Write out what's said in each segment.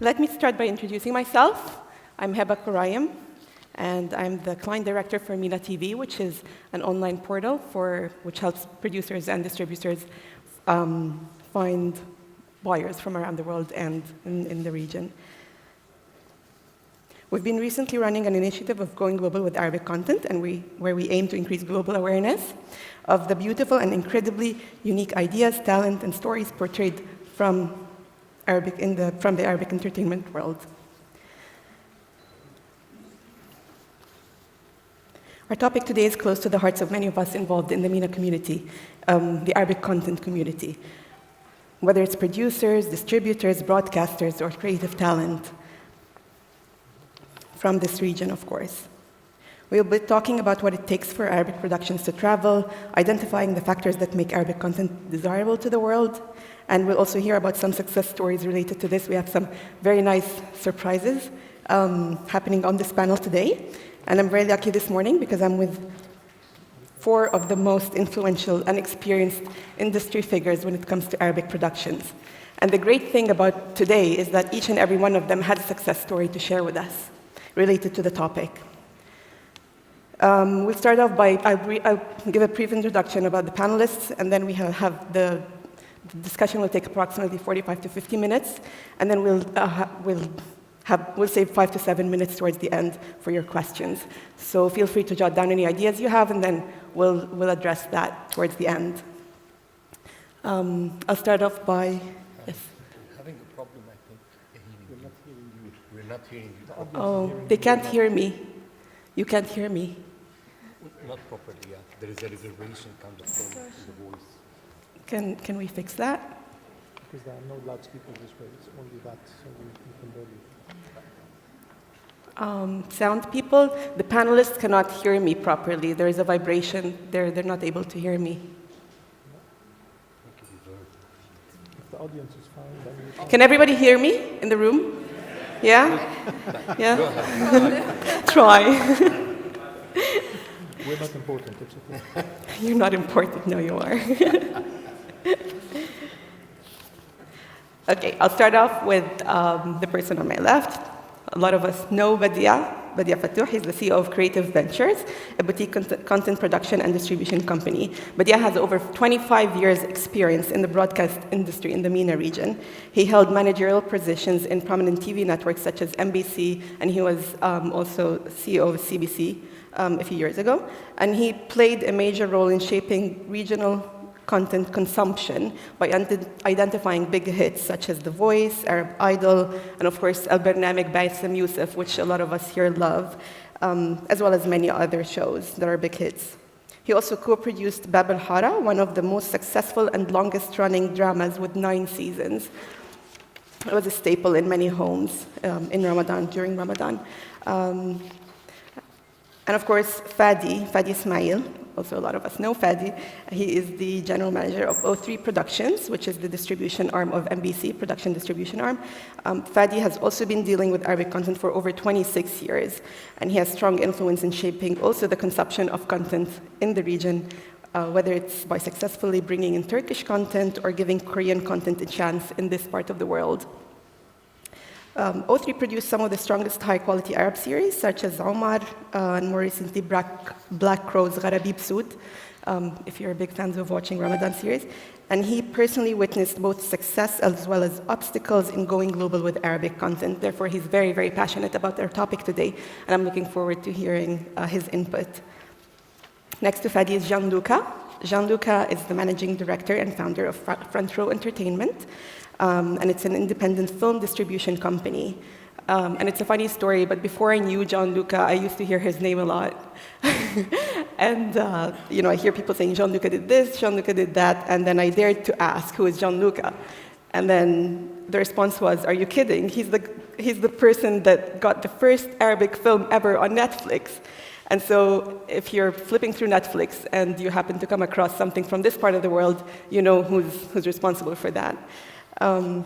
Let me start by introducing myself. I'm Heba Kurayim, and I'm the client director for Mina TV, which is an online portal which helps producers and distributors find buyers from around the world and in the region. We've been recently running an initiative of going global with Arabic content, and where we aim to increase global awareness of the beautiful and incredibly unique ideas, talent, and stories portrayed from the Arabic entertainment world. Our topic today is close to the hearts of many of us involved in the MENA community, the Arabic content community, whether it's producers, distributors, broadcasters, or creative talent from this region, of course. We'll be talking about what it takes for Arabic productions to travel, identifying the factors that make Arabic content desirable to the world, and we'll also hear about some success stories related to this. We have some very nice surprises happening on this panel today, and I'm very lucky this morning because I'm with 4 of the most influential and experienced industry figures when it comes to Arabic productions. And the great thing about today is that each and every one of them had a success story to share with us related to the topic. We'll start off by, I'll give a brief introduction about the panelists, and then we have the discussion will take approximately 45 to 50 minutes, and then we'll save 5 to 7 minutes towards the end for your questions. So feel free to jot down any ideas you have, and then we'll address that towards the end. I'll start off by, yes. Having a problem, I think. We're not hearing you. Oh, they can't hear me. You can't hear me. Not properly, yeah. There is a reservation kind of thing in the voice. Can we fix that? Because there are no loudspeakers this way, it's only that, so we can barely. Sound people, the panelists cannot hear me properly. There is a vibration. They're not able to hear me. If the audience is fine, then we can. Can everybody hear me in the room? Yeah? Yeah? Try. We're not important, it's okay. You're not important. No, you are. Okay, I'll start off with the person on my left. A lot of us know Badia Fatouh. He's the CEO of Creative Ventures, a boutique content production and distribution company. Badia has over 25 years experience in the broadcast industry in the MENA region. He held managerial positions in prominent TV networks such as NBC, and he was also CEO of CBC a few years ago. And he played a major role in shaping regional content consumption by identifying big hits such as The Voice, Arab Idol, and of course Al Barnamij Bassem Youssef, which a lot of us here love, as well as many other shows that are big hits. He also co-produced Bab al Hara, one of the most successful and longest-running dramas with 9 seasons. It was a staple in many homes in Ramadan, during Ramadan. And of course, Fadi Ismail, also a lot of us know Fadi. He is the general manager of O3 Productions, which is the distribution arm of NBC, production distribution arm. Fadi has also been dealing with Arabic content for over 26 years, and he has strong influence in shaping also the consumption of content in the region, whether it's by successfully bringing in Turkish content or giving Korean content a chance in this part of the world. O3 produced some of the strongest high-quality Arab series, such as Omar, and more recently Black Crow's Gharabib Sood, if you're big fans of watching Ramadan series. And he personally witnessed both success as well as obstacles in going global with Arabic content. Therefore, he's very, very passionate about our topic today, and I'm looking forward to hearing his input. Next to Fadi is Gianluca. Gianluca is the managing director and founder of Front Row Entertainment. And it's an independent film distribution company. And it's a funny story, but before I knew Gianluca, I used to hear his name a lot. And I hear people saying, Gianluca did this, Gianluca did that, and then I dared to ask, who is Gianluca? And then the response was, are you kidding? He's the person that got the first Arabic film ever on Netflix. And so if you're flipping through Netflix and you happen to come across something from this part of the world, you know who's responsible for that. And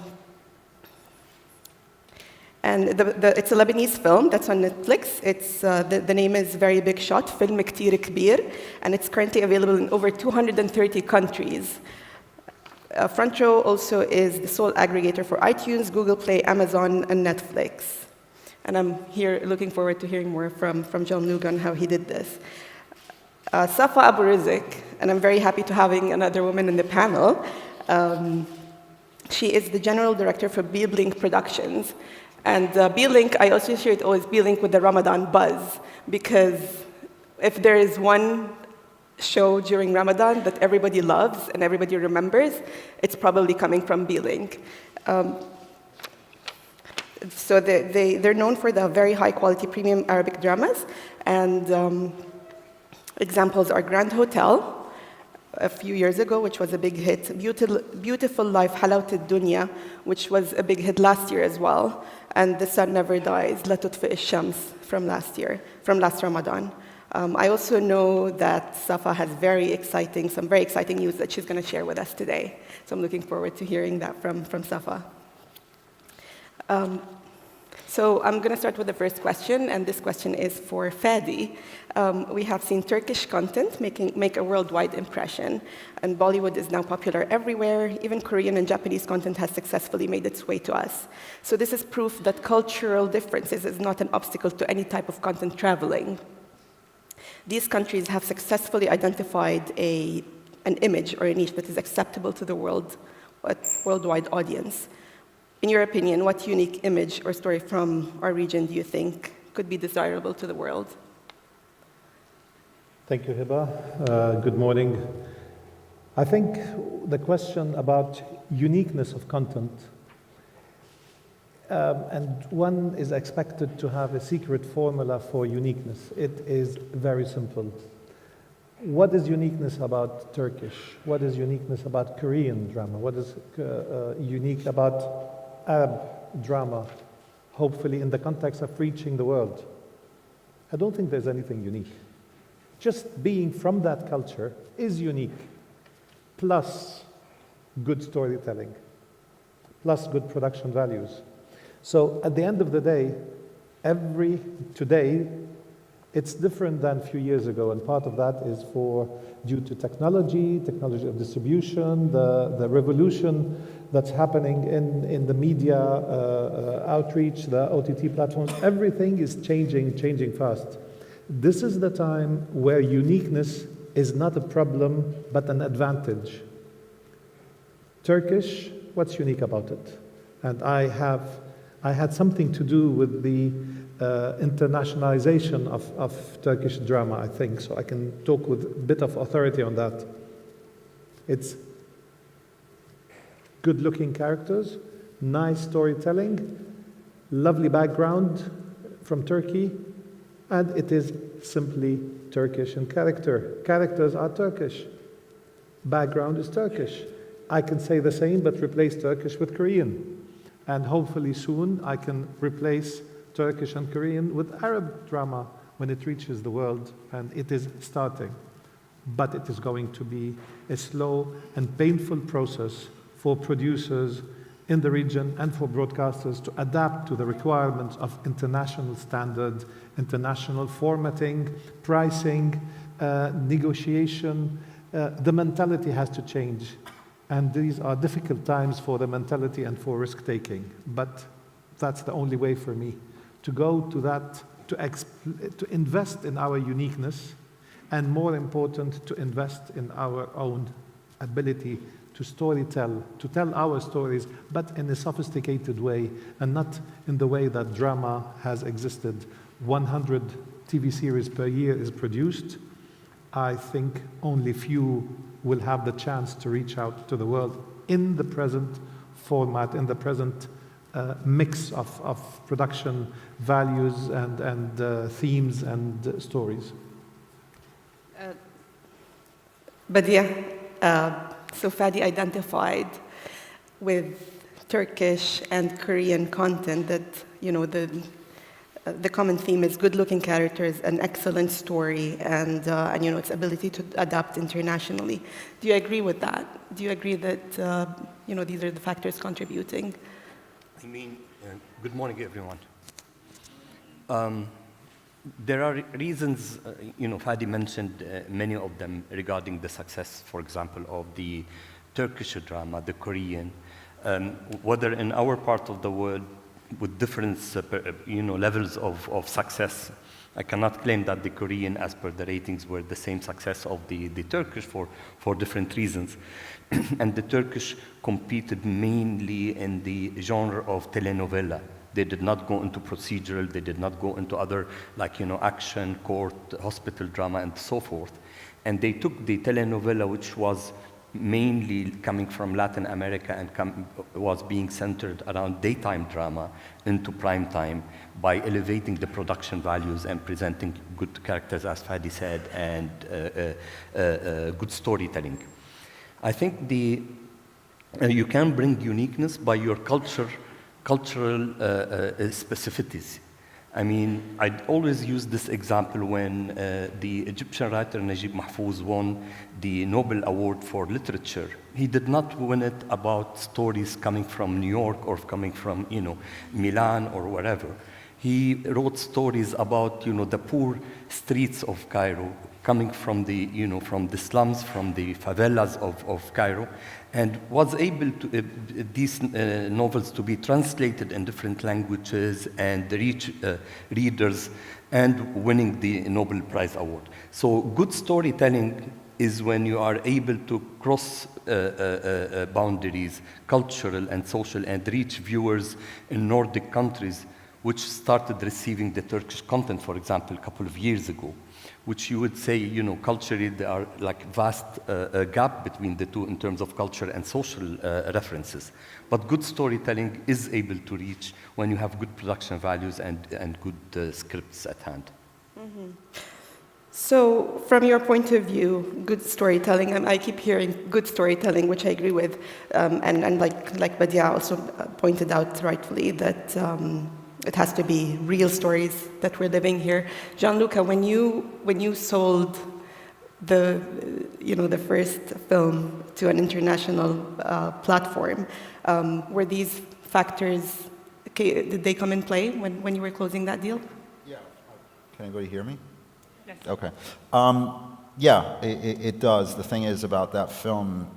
it's a Lebanese film that's on Netflix. It's, the name is Very Big Shot, Film كتير كبير, and it's currently available in over 230 countries. Front Row also is the sole aggregator for iTunes, Google Play, Amazon, and Netflix. And I'm here looking forward to hearing more from John Lugan how he did this. Safa Abu Rizk, and I'm very happy to having another woman in the panel. She is the General Director for B-Link Productions. And B-Link, I associate always B-Link with the Ramadan buzz, because if there is one show during Ramadan that everybody loves and everybody remembers, it's probably coming from B-Link. So they're known for the very high-quality premium Arabic dramas, and examples are Grand Hotel, a few years ago, which was a big hit, Beautiful Life, Halawat Dunya, which was a big hit last year as well, and The Sun Never Dies, La Tutfi Shams from last Ramadan. I also know that Safa has some very exciting news that she's going to share with us today. So I'm looking forward to hearing that from Safa. So I'm going to start with the first question, and this question is for Fadi. We have seen Turkish content make a worldwide impression, and Bollywood is now popular everywhere. Even Korean and Japanese content has successfully made its way to us. So this is proof that cultural differences is not an obstacle to any type of content traveling. These countries have successfully identified an image or a niche that is acceptable to the worldwide audience. In your opinion, what unique image or story from our region do you think could be desirable to the world? Thank you, Hiba. Good morning. I think the question about uniqueness of content, and one is expected to have a secret formula for uniqueness. It is very simple. What is uniqueness about Turkish? What is uniqueness about Korean drama? What is unique about Arab drama, hopefully in the context of reaching the world? I don't think there's anything unique. Just being from that culture is unique, plus good storytelling, plus good production values. So at the end of the day, today, it's different than a few years ago, and part of that is due to technology of distribution, the revolution that's happening in the media outreach, the OTT platforms. Everything is changing fast. This is the time where uniqueness is not a problem, but an advantage. Turkish, what's unique about it? And I had something to do with the internationalization of Turkish drama, I think, so I can talk with a bit of authority on that. It's good-looking characters, nice storytelling, lovely background from Turkey, and it is simply Turkish in character. Characters are Turkish. Background is Turkish. I can say the same, but replace Turkish with Korean. And hopefully soon I can replace Turkish and Korean with Arab drama when it reaches the world, and it is starting. But it is going to be a slow and painful process for producers in the region and for broadcasters to adapt to the requirements of international standards, international formatting, pricing, negotiation. The mentality has to change. And these are difficult times for the mentality and for risk-taking. But that's the only way for me to go to that, to invest in our uniqueness, and more important, to invest in our own ability to storytell, to tell our stories, but in a sophisticated way, and not in the way that drama has existed. 100 TV series per year is produced. I think only few will have the chance to reach out to the world in the present format, in the present mix of production values and themes and stories. So Fadi identified with Turkish and Korean content that, the common theme is good-looking characters, an excellent story, and its ability to adapt internationally. Do you agree with that? Do you agree that these are the factors contributing? Good morning, everyone. There are reasons, Fadi mentioned many of them regarding the success, for example, of the Turkish drama, the Korean, whether in our part of the world with different levels of success. I cannot claim that the Korean, as per the ratings, were the same success of the Turkish for different reasons. And the Turkish competed mainly in the genre of telenovela. They did not go into procedural, they did not go into other, action, court, hospital drama, and so forth. And they took the telenovela, which was mainly coming from Latin America and was being centered around daytime drama, into prime time by elevating the production values and presenting good characters, as Fadi said, and good storytelling. I think you can bring uniqueness by your cultural specificities. I mean, I'd always use this example when the Egyptian writer Najib Mahfouz won the Nobel Award for Literature. He did not win it about stories coming from New York or coming from, Milan or wherever. He wrote stories about, the poor streets of Cairo, coming from the, from the slums, from the favelas of Cairo, and was able to, these novels to be translated in different languages and reach readers, and winning the Nobel Prize Award. So good storytelling is when you are able to cross boundaries, cultural and social, and reach viewers in Nordic countries, which started receiving the Turkish content, for example, a couple of years ago, which you would say, culturally, there are like vast gap between the two in terms of culture and social references. But good storytelling is able to reach when you have good production values and good scripts at hand. Mm-hmm. So, from your point of view, good storytelling, I keep hearing good storytelling, which I agree with, and like Badia also pointed out rightfully, that it has to be real stories that we're living here. Gianluca, when you sold the first film to an international platform, were these factors, did they come in play when you were closing that deal? Yeah. Can anybody hear me? Yes. Okay. Yeah, it does. The thing is about that film,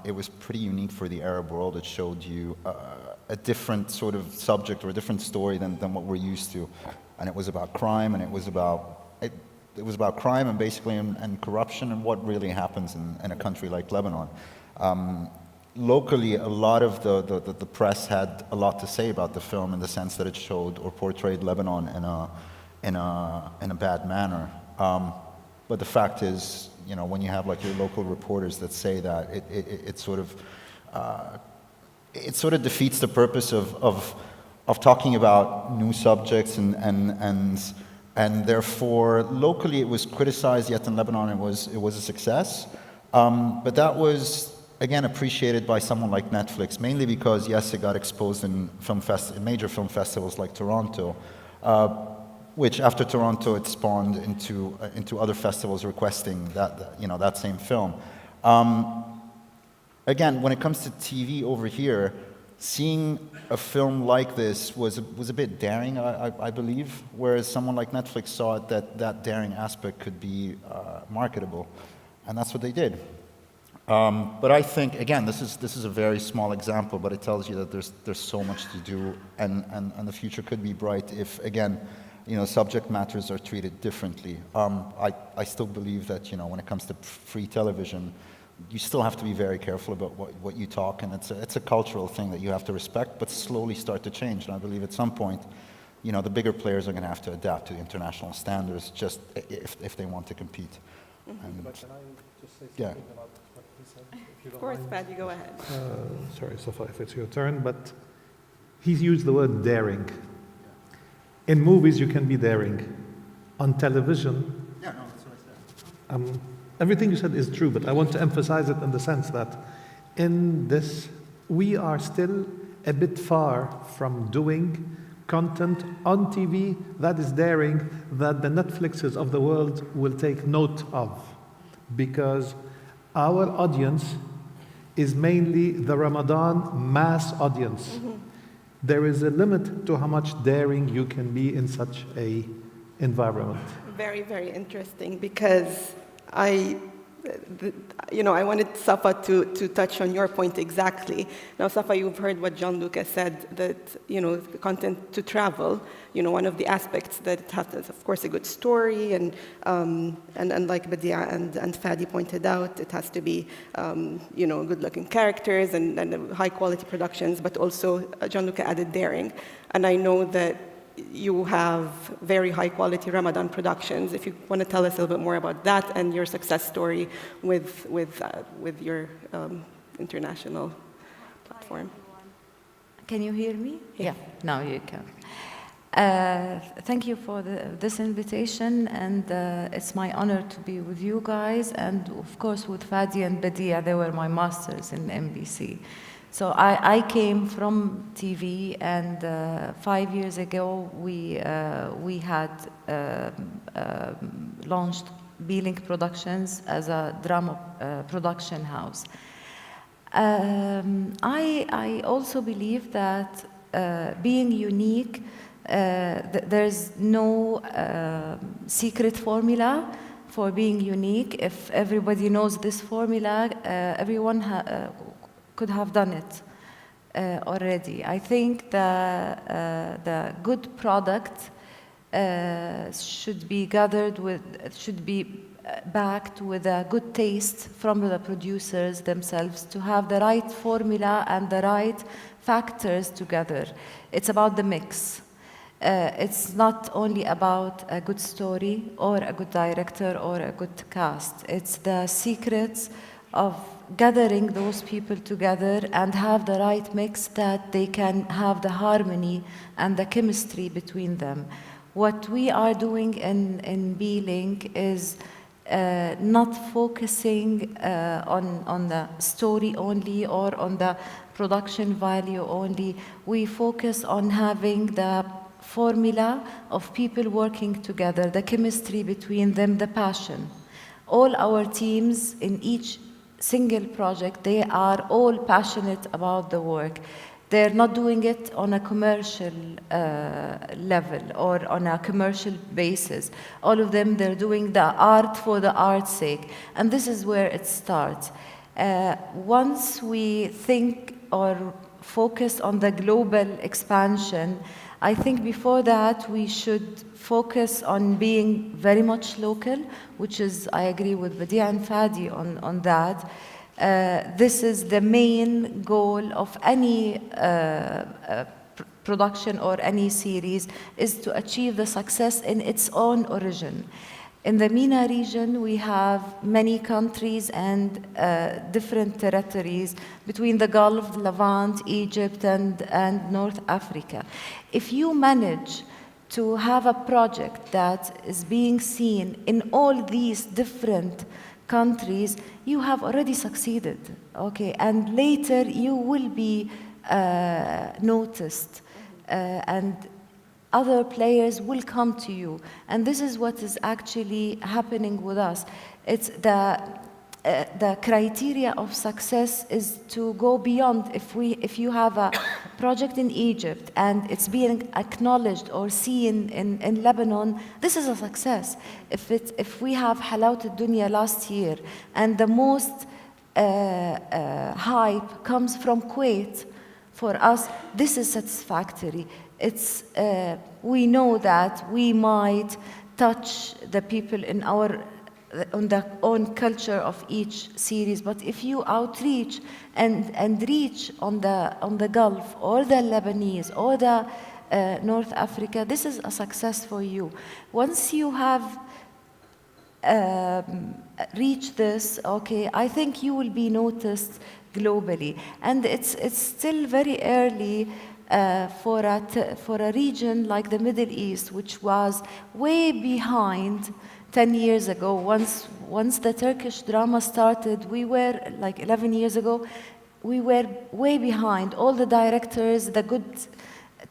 it was pretty unique for the Arab world. It showed you a different sort of subject or a different story than what we're used to. And it was about crime, and it was about crime and basically and corruption and what really happens in a country like Lebanon. Locally, a lot of the press had a lot to say about the film in the sense that it showed or portrayed Lebanon in a bad manner. But the fact is, when you have like your local reporters that say that, it sort of defeats the purpose of talking about new subjects and therefore locally it was criticized. Yet in Lebanon it was a success. But that was again appreciated by someone like Netflix, mainly because yes, it got exposed in major film festivals like Toronto. Which after Toronto, it spawned into other festivals requesting that same film. Again, when it comes to TV over here, seeing a film like this was a bit daring, I believe. Whereas someone like Netflix saw it that daring aspect could be marketable, and that's what they did. But I think again, this is a very small example, but it tells you that there's so much to do, and the future could be bright if again. Subject matters are treated differently. I still believe that, when it comes to free television, you still have to be very careful about what you talk, and it's a cultural thing that you have to respect, but slowly start to change. And I believe at some point, the bigger players are going to have to adapt to international standards just if they want to compete. Mm-hmm. But can I just say something Yeah. about what he said? If you don't Of course, mind? Fadi, go ahead. Sorry, Safa, if it's your turn, but he's used the word daring. In movies, you can be daring. On television, Yeah, no, that's what I said. everything you said is true, but I want to emphasize it in the sense that in this, we are still a bit far from doing content on TV that is daring, that the Netflixes of the world will take note of. Because our audience is mainly the Ramadan mass audience. Mm-hmm. There is a limit to how much daring you can be in such a environment. Very, very interesting, because I I wanted Safa to touch on your point exactly. Now, Safa, you've heard what Gianluca said, that, the content to travel, one of the aspects that it has is, of course, a good story, and like Badia and Fadi pointed out, it has to be, good-looking characters and high-quality productions, but also Gianluca added daring. And I know that you have very high-quality Ramadan productions. If you want to tell us a little bit more about that and your success story with your international platform. Can you hear me? Yeah, now you can. Thank you for this invitation, and it's my honor to be with you guys, and of course with Fadi and Badia. They were my masters in MBC. So I came from TV, and 5 years ago we had launched B-Link Productions as a drama production house. I also believe that being unique, there's no secret formula for being unique. If everybody knows this formula, everyone could have done it already. I think the good product should be backed with a good taste from the producers themselves to have the right formula and the right factors together. It's about the mix. It's not only about a good story or a good director or a good cast. It's the secrets of gathering those people together and have the right mix that they can have the harmony and the chemistry between them. What we are doing in B-Link is not focusing on the story only or on the production value only. We focus on having the formula of people working together, the chemistry between them, the passion. All our teams in each single project, they are all passionate about the work. They're not doing it on a commercial level or on a commercial basis. All of them, they're doing the art for the art's sake. And this is where it starts. Once we think or focus on the global expansion, I think before that we should focus on being very much local, which is, I agree with Badia and Fadi on that. This is the main goal of any production or any series, is to achieve the success in its own origin. In the MENA region, we have many countries and different territories between the Gulf, Levant, Egypt, and North Africa. If you manage to have a project that is being seen in all these different countries, you have already succeeded, okay? And later you will be noticed, and other players will come to you. And this is what is actually happening with us. It's the criteria of success is to go beyond. If you have a project in Egypt and it's being acknowledged or seen in Lebanon, this is a success. If we have Halawat al-Dunya last year and the most hype comes from Kuwait, for us, this is satisfactory. We know that we might touch the people in on the own culture of each series, but if you outreach and reach on the Gulf or the Lebanese or the North Africa, this is a success for you. Once you have reached this, okay, I think you will be noticed globally, and it's still very early. For a region like the Middle East, which was way behind 10 years ago. Once the Turkish drama started, we were, like 11 years ago, we were way behind. All the directors, the good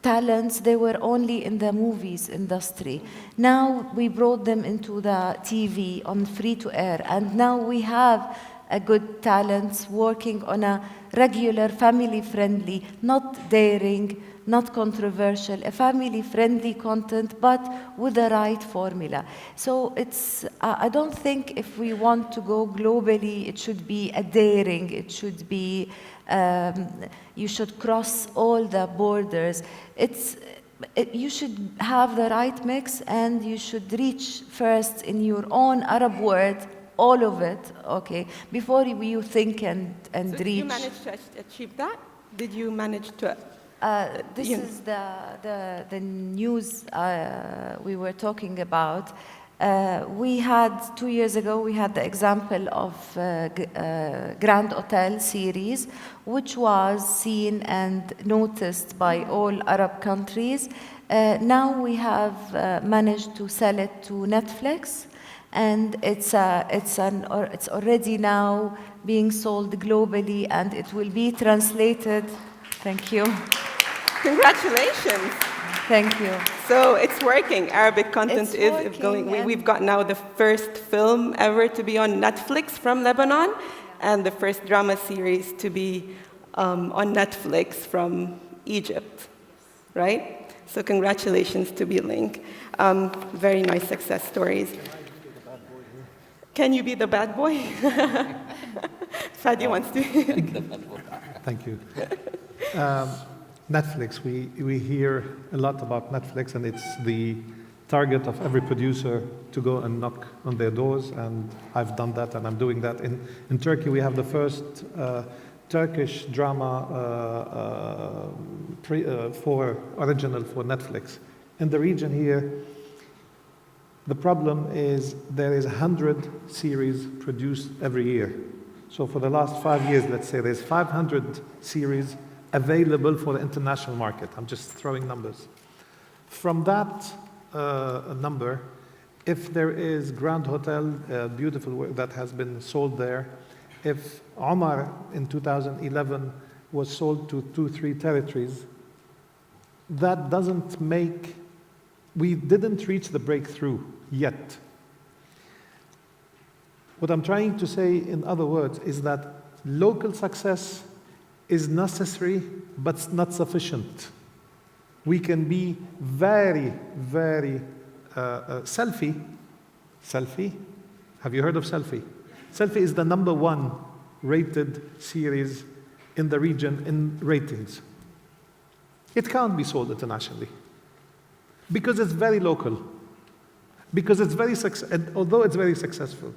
talents, they were only in the movies industry. Now we brought them into the TV on free-to-air, and now we have a good talents working on a regular, family-friendly, not daring, not controversial, a family-friendly content, but with the right formula. So it's, I don't think if we want to go globally, it should be a daring, it should be, you should cross all the borders. You should have the right mix, and you should reach first in your own Arab world, all of it, okay, before you think and So reach. did you manage to achieve that? Did you manage to? This Yeah. is the news we were talking about. We had 2 years ago, we had the example of Grand Hotel series, which was seen and noticed by all Arab countries. Now we have managed to sell it to Netflix, and it's already now being sold globally, and it will be translated. Thank you. Congratulations. Thank you. So it's working. Arabic content It's is working, going. and- We've got now the first film ever to be on Netflix from Lebanon, and the first drama series to be on Netflix from Egypt, right? So congratulations to B-Link. Very nice success stories. Can you be the bad boy? Fadi wants to. Thank you. Netflix, we hear a lot about Netflix, and it's the target of every producer to go and knock on their doors, and I've done that, and I'm doing that. In Turkey, we have the first Turkish drama original for Netflix. In the region here, the problem is there is 100 series produced every year. So for the last 5 years, let's say, there's 500 series available for the international market. I'm just throwing numbers. From that number, if there is Grand Hotel, beautiful work that has been sold there, if Omar in 2011 was sold to 2-3 territories, that doesn't make, we didn't reach the breakthrough yet. What I'm trying to say, in other words, is that local success is necessary, but not sufficient. We can be very, very Selfie. Have you heard of Selfie? Selfie is the #1 rated series in the region in ratings. It can't be sold internationally because it's very local, because it's very although it's very successful.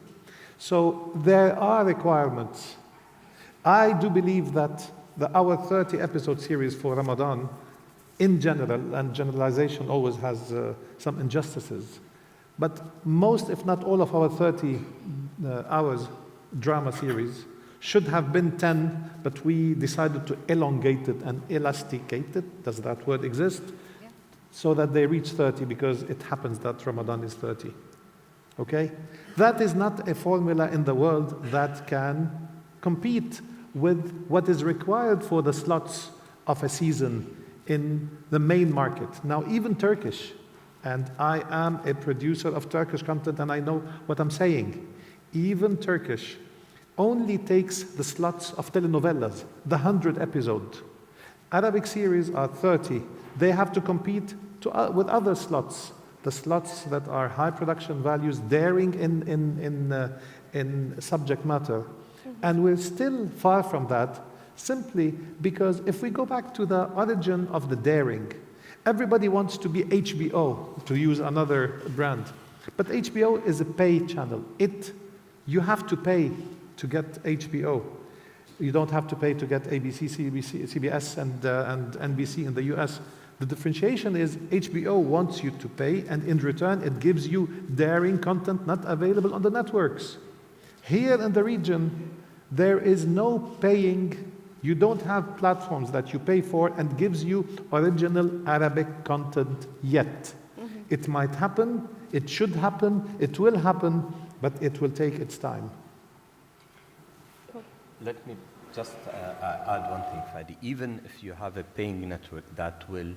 So there are requirements. I do believe that our 30-episode series for Ramadan, in general, and generalization always has some injustices, but most, if not all, of our 30 hours drama series should have been 10, but we decided to elongate it and elasticate it. Does that word exist? Yeah. So that they reach 30, because it happens that Ramadan is 30. Okay? That is not a formula in the world that can compete with what is required for the slots of a season in the main market. Now, even Turkish, and I am a producer of Turkish content and I know what I'm saying, even Turkish only takes the slots of telenovelas, the 100 episode. Arabic series are 30. They have to compete with other slots, the slots that are high production values, daring in subject matter. And we're still far from that, simply because if we go back to the origin of the daring, everybody wants to be HBO, to use another brand. But HBO is a pay channel. You have to pay to get HBO. You don't have to pay to get ABC, CBS, and NBC in the US. The differentiation is HBO wants you to pay, and in return it gives you daring content not available on the networks. Here in the region, there is no paying. You don't have platforms that you pay for and gives you original Arabic content yet. Mm-hmm. It might happen, it should happen, it will happen, but it will take its time. Let me just add one thing, Fadi. Even if you have a paying network that will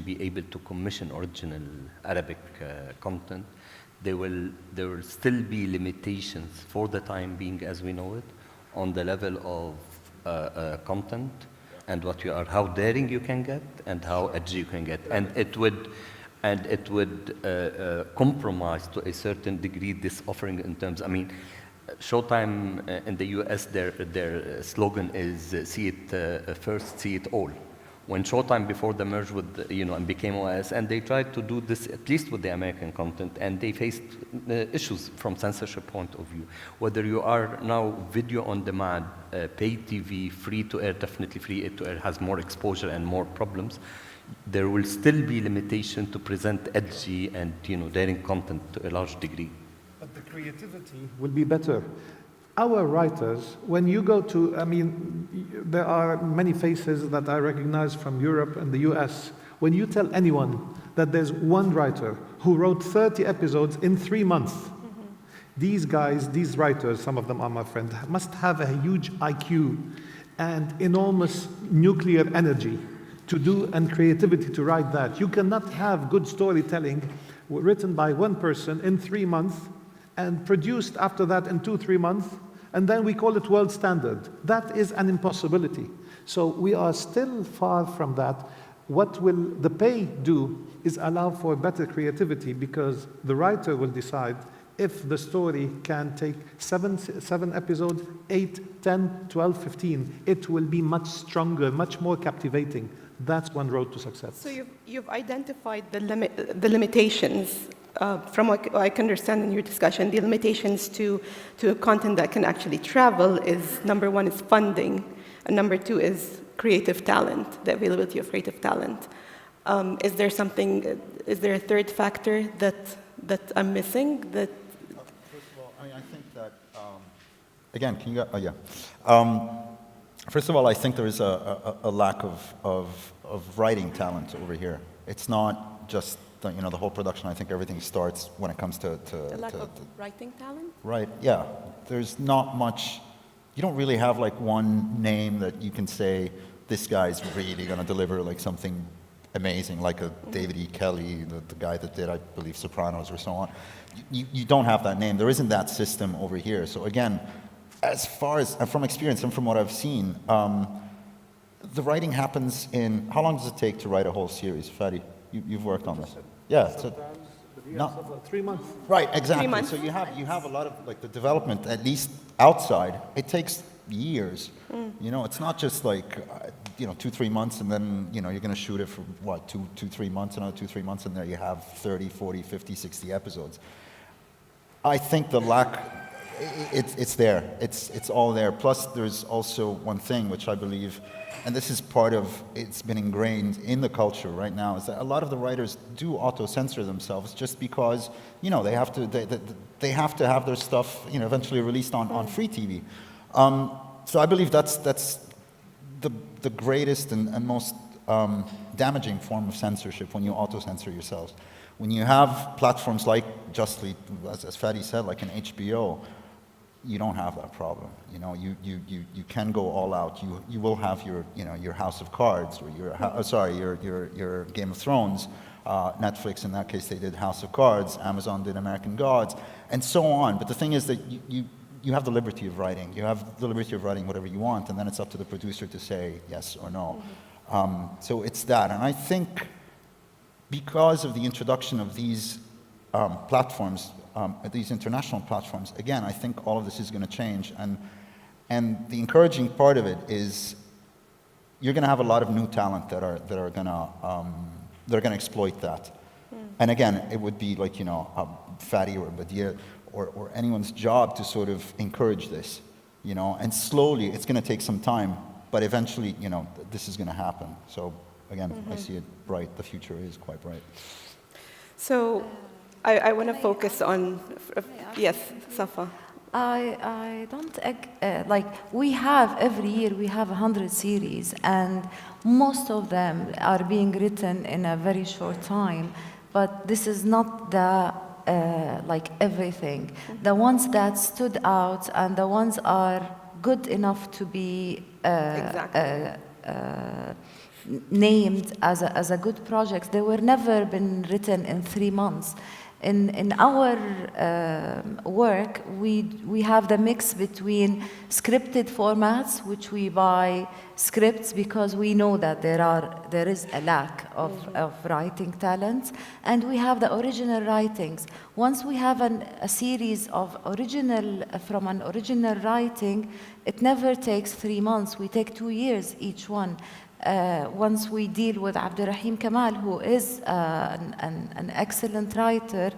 be able to commission original Arabic content, there will still be limitations for the time being as we know it on the level of content and how daring you can get and how edgy you can get. And it would compromise to a certain degree this offering in terms, I mean, Showtime in the US, their slogan is see it first, see it all. When Showtime, before the merge with, and became OS, and they tried to do this at least with the American content, and they faced issues from censorship point of view. Whether you are now video on demand, pay TV, free to air, definitely free to air has more exposure and more problems. There will still be limitation to present edgy and daring content to a large degree. But the creativity will be better. Our writers, when you go to, there are many faces that I recognize from Europe and the US. When you tell anyone that there's one writer who wrote 30 episodes in 3 months, these guys, these writers, some of them are my friends, must have a huge IQ and enormous nuclear energy to do and creativity to write that. You cannot have good storytelling written by one person in 3 months and produced after that in 2-3 months, and then we call it world standard. That is an impossibility. So we are still far from that. What will the pay do is allow for better creativity, because the writer will decide if the story can take 7 episodes, 8, 10, 12, 15. It will be much stronger, much more captivating. That's one road to success. So you've identified the limitations. From what I can understand in your discussion, the limitations to content that can actually travel is, number one is funding, and number two is creative talent, the availability of creative talent. Is there a third factor that I'm missing? That First of all, I think that, again, can you go, oh yeah. First of all, I think there is a lack of writing talent over here. It's not just the whole production. I think everything starts when it comes to the lack of writing talent? Right, yeah. There's not much, you don't really have like one name that you can say, this guy's really going to deliver like something amazing, like a David E. Kelly, the guy that did, I believe, Sopranos or so on. You don't have that name. There isn't that system over here. So again, as far as, from experience and from what I've seen, the writing happens in, how long does it take to write a whole series? Fadi, you've worked on this. Yeah, so Not 3 months. right, exactly. 3 months. So you have a lot of like the development, at least outside. It takes years. It's not just like 2-3 months, and then you're going to shoot it for what 2-3 months, another 2-3 months, and there you have 30, 40, 50, 60 episodes. I think the lack, it's there. It's all there. Plus, there's also one thing which I believe, and this is part of, it's been ingrained in the culture right now, is that a lot of the writers do auto-censor themselves just because, they have to have their stuff, eventually released on free TV. So I believe that's the greatest and most damaging form of censorship, when you auto-censor yourselves. When you have platforms like Justly, as Fadi said, like an HBO, you don't have that problem. You can go all out. You will have your House of Cards, or your Game of Thrones. Netflix, in that case, they did House of Cards. Amazon did American Gods, and so on. But the thing is that you have the liberty of writing. You have the liberty of writing whatever you want, and then it's up to the producer to say yes or no. So it's that, and I think because of the introduction of these platforms, these international platforms, again, I think all of this is going to change, and the encouraging part of it is you're going to have a lot of new talent that are going to exploit that. And again, it would be like Fadi or Badir or anyone's job to sort of encourage this, and slowly it's going to take some time, but eventually, this is going to happen. So again, I see it bright. The future is quite bright. So I want to focus on, yes, Safa. I don't, we have, every year we have 100 series, and most of them are being written in a very short time, but this is not the, everything. The ones that stood out and the ones are good enough to be named as a good project, they were never been written in 3 months. In our work, we have the mix between scripted formats, which we buy scripts because we know that there is a lack of writing talent, and we have the original writings. Once we have a series of from an original writing, it never takes 3 months. We take 2 years each one. Once we deal with Abdurrahim Kamal, who is an excellent writer,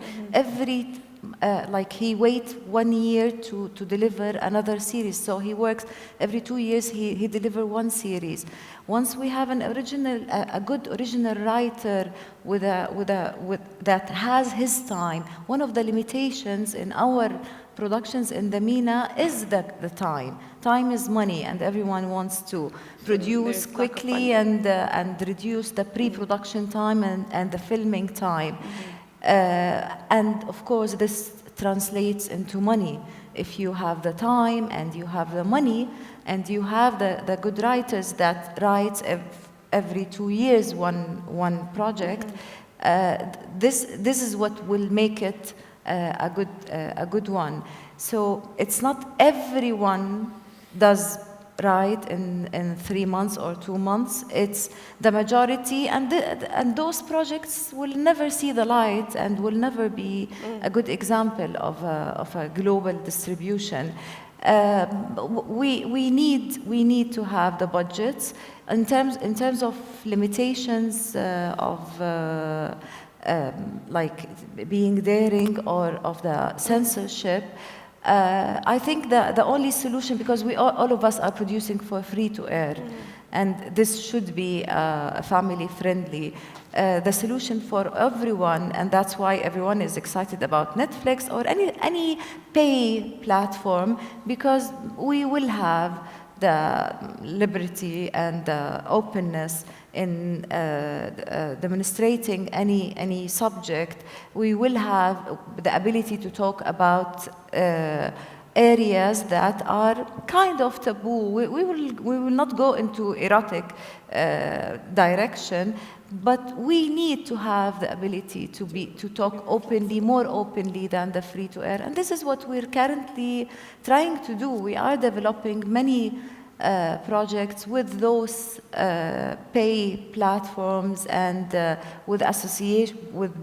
he waits 1 year to deliver another series. So he works every 2 years. He delivers one series. Once we have a good original writer that has his time. One of the limitations in our productions in the MENA is the time. Time is money, and everyone wants to produce quickly and reduce the pre-production time and the filming time. And of course, this translates into money. If you have the time and you have the money and you have the good writers that write every 2 years one project, this is what will make it a good one. So it's not everyone does write in 3 months or 2 months. It's the majority, and those projects will never see the light and will never be a good example of a global distribution. We need to have the budgets in terms of limitations of like being daring or of the censorship. I think the only solution, because all of us are producing for free to air, and this should be family friendly. The solution for everyone, and that's why everyone is excited about Netflix or any pay platform, because we will have the liberty and the openness in demonstrating any subject. We will have the ability to talk about areas that are kind of taboo. We will not go into erotic direction, but we need to have the ability to talk openly, more openly than the free to air. And this is what we're currently trying to do. We are developing many projects with those pay platforms and with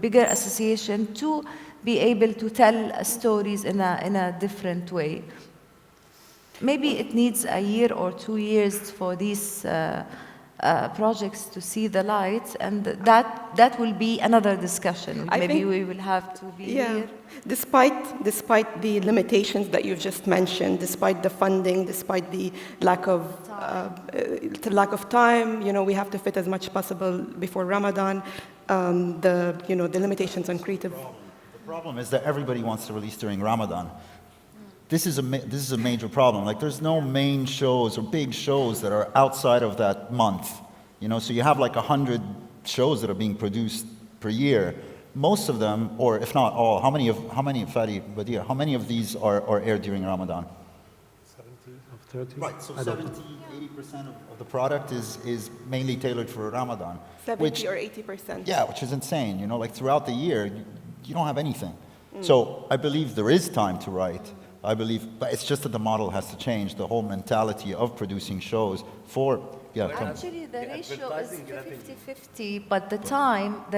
bigger association to be able to tell stories in a different way. Maybe it needs a year or 2 years for these projects to see the light, and that will be another discussion. Maybe we will have to be here. Despite the limitations that you've just mentioned, despite the funding, despite the lack of time, we have to fit as much possible before Ramadan. The limitations on creative. The problem is that everybody wants to release during Ramadan. This is a major problem. Like, there's no main shows or big shows that are outside of that month. So you have like 100 shows that are being produced per year. Most of them, or if not all, how many Fadi Badia, how many of these are aired during Ramadan? 70 of 30. Right, so 70-80% of the product is mainly tailored for Ramadan. 70 or 80%. Yeah, which is insane. Like throughout the year, you don't have anything. So I believe there is time to write. But it's just that the model has to change, the whole mentality of producing shows for, Actually, the ratio is 50-50, but the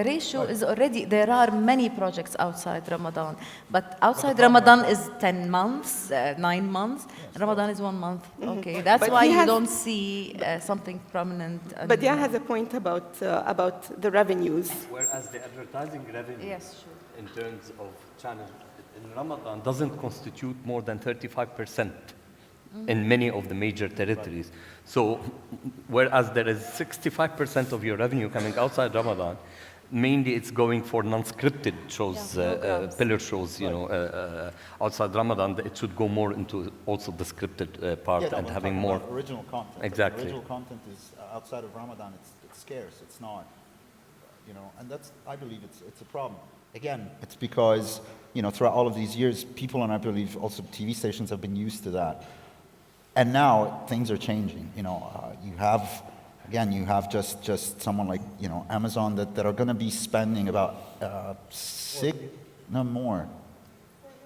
ratio is already, there are many projects outside Ramadan, but outside Ramadan is 10 months, 9 months, Ramadan is 1 month. Okay, that's why you don't see something prominent. But Dia has a point about the revenues. Whereas the advertising revenue, Yes, sure. in terms of channel in Ramadan doesn't constitute more than 35% in many of the major territories. So whereas there is 65% of your revenue coming outside Ramadan, mainly it's going for non-scripted shows, pillar shows, outside Ramadan. It should go more into also the scripted part and having more original content. Exactly. Original content is outside of Ramadan. It's scarce. It's not, and I believe it's a problem. Again, it's because, throughout all of these years, people, and I believe also TV stations, have been used to that. And now things are changing. You have just someone like, Amazon that are going to be spending about No more.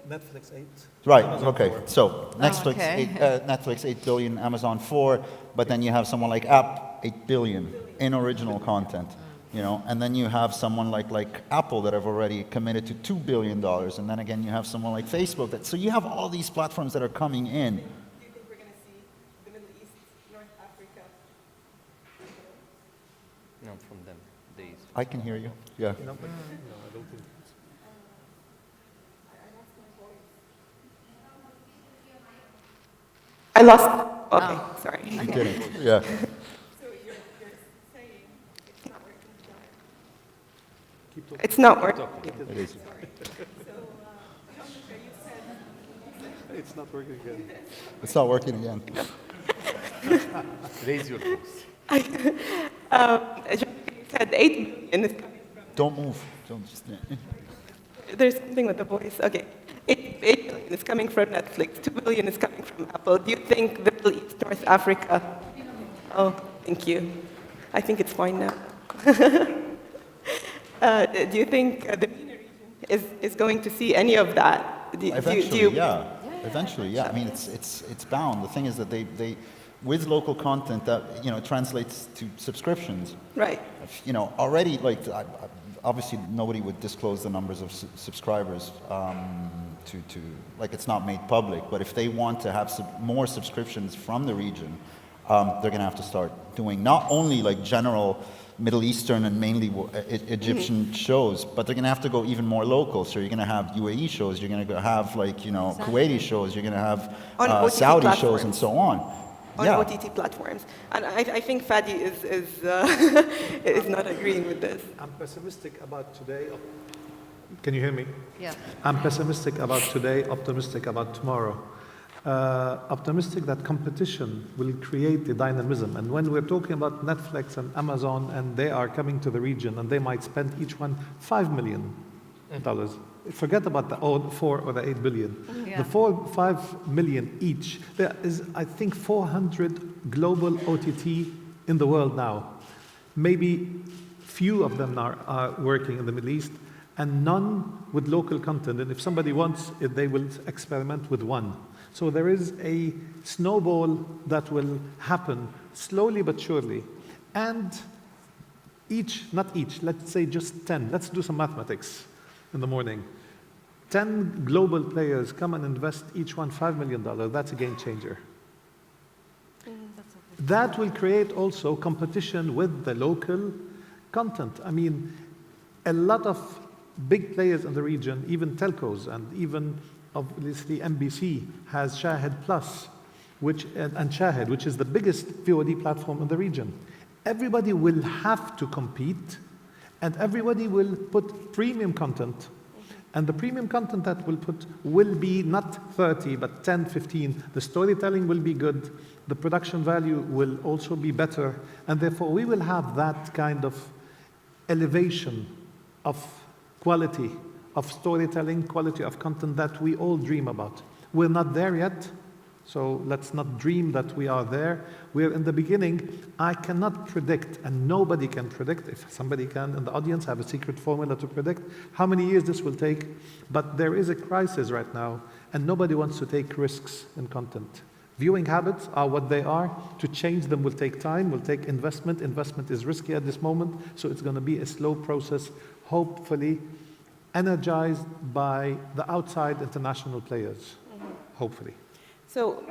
Netflix 8. Right, Amazon okay. 4. So Netflix, okay. Netflix 8 billion, Amazon 4, but then you have someone like App 8 billion in original content, you know, and then you have someone like Apple that have already committed to $2 billion, and then again you have someone like Facebook. So you have all these platforms that are coming in. Do you think we're going to see the Middle East, North Africa? No, from them. They I can hear you. Yeah. No, but, no, I don't think. I lost. Okay, sorry. You didn't. Yeah. So you're saying it's not working. It's not working. It is. It's not working again. It's not working again. raise your voice. You said 8 billion is coming Don't move. Don't just. There's something with the voice. Okay. 8 billion is coming from Netflix. 2 billion is coming from Apple. Do you think the Middle East, North Africa? Oh, thank you. I think it's fine now. Do you think the MENA region is going to see any of that? Eventually, yeah. Eventually, yeah. I mean, it's bound. The thing is that they with local content that translates to subscriptions. Right. Already obviously nobody would disclose the numbers of subscribers to it's not made public. But if they want to have more subscriptions from the region, they're going to have to start doing not only general Middle Eastern and mainly Egyptian shows, but they're going to have to go even more local. So you're going to have UAE shows, you're going to have Kuwaiti shows, you're going to have Saudi shows, and so on. On OTT platforms. And I think Fadi is not agreeing with this. I'm pessimistic about today. Can you hear me? Yeah. I'm pessimistic about today, optimistic about tomorrow. Optimistic that competition will create the dynamism. And when we're talking about Netflix and Amazon, and they are coming to the region, and they might spend each one $5 million. Forget about the 4 or the 8 billion. Yeah. The 5 million each. There is, I think, 400 global OTT in the world now. Maybe few of them are working in the Middle East, and none with local content. And if somebody wants it, they will experiment with one. So there is a snowball that will happen slowly but surely. And let's say just 10. Let's do some mathematics in the morning. 10 global players come and invest each one $5 million. That's a game changer. That will create also competition with the local content. I mean, a lot of big players in the region, even telcos, and even obviously NBC has Shahid Plus, and Shahid, which is the biggest VOD platform in the region. Everybody will have to compete, and everybody will put premium content. And the premium content that we'll put will be not 30, but 10, 15. The storytelling will be good. The production value will also be better. And therefore, we will have that kind of elevation of quality of storytelling, quality of content that we all dream about. We're not there yet, so let's not dream that we are there. We're in the beginning. I cannot predict, and nobody can predict. If somebody can in the audience have a secret formula to predict how many years this will take, but there is a crisis right now, and nobody wants to take risks in content. Viewing habits are what they are. To change them will take time, will take investment. Investment is risky at this moment, so it's going to be a slow process, hopefully energized by the outside international players, hopefully. So,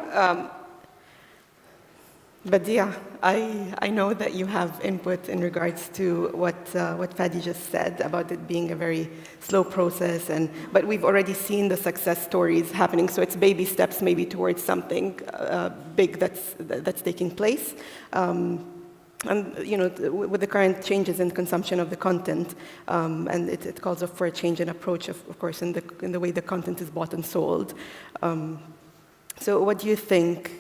Badia, I know that you have input in regards to what Fadi just said about it being a very slow process, but we've already seen the success stories happening. So it's baby steps, maybe towards something big that's taking place. And with the current changes in consumption of the content, and it calls for a change in approach, of course, in the way the content is bought and sold. So what do you think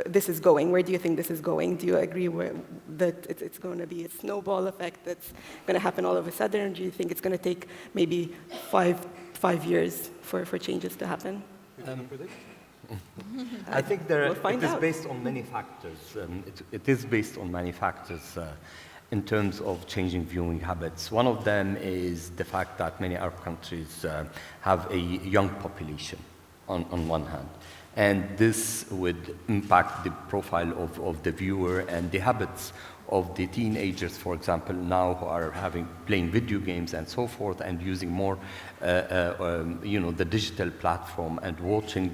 this is going? Where do you think this is going? Do you agree that it's going to be a snowball effect that's going to happen all of a sudden? Or do you think it's going to take maybe five years for changes to happen? I think We'll find it is out. based on many factors. It is based on many factors. in terms of changing viewing habits. One of them is the fact that many Arab countries have a young population on one hand. And this would impact the profile of the viewer and the habits of the teenagers, for example, now who are playing video games and so forth, and using more, the digital platform, and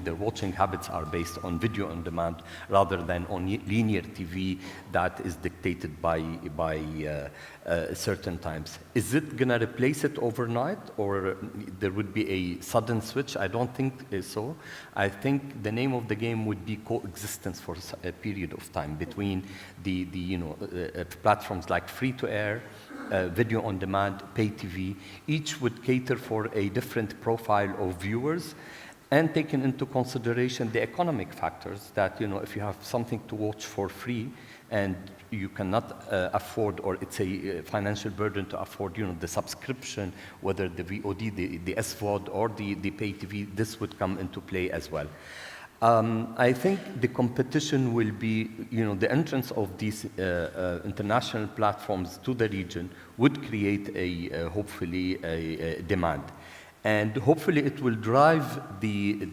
their watching habits are based on video on demand rather than on linear TV that is dictated by certain times. Is it going to replace it overnight, or there would be a sudden switch? I don't think so. I think the name of the game would be coexistence for a period of time between the platforms like free-to-air, video on demand, pay TV. Each would cater for a different profile of viewers, and taking into consideration the economic factors that, if you have something to watch for free and you cannot afford, or it's a financial burden to afford, the subscription, whether the VOD, the SVOD, or the pay TV, this would come into play as well. I think the competition will be, the entrance of these international platforms to the region would create hopefully a demand. And hopefully it will drive the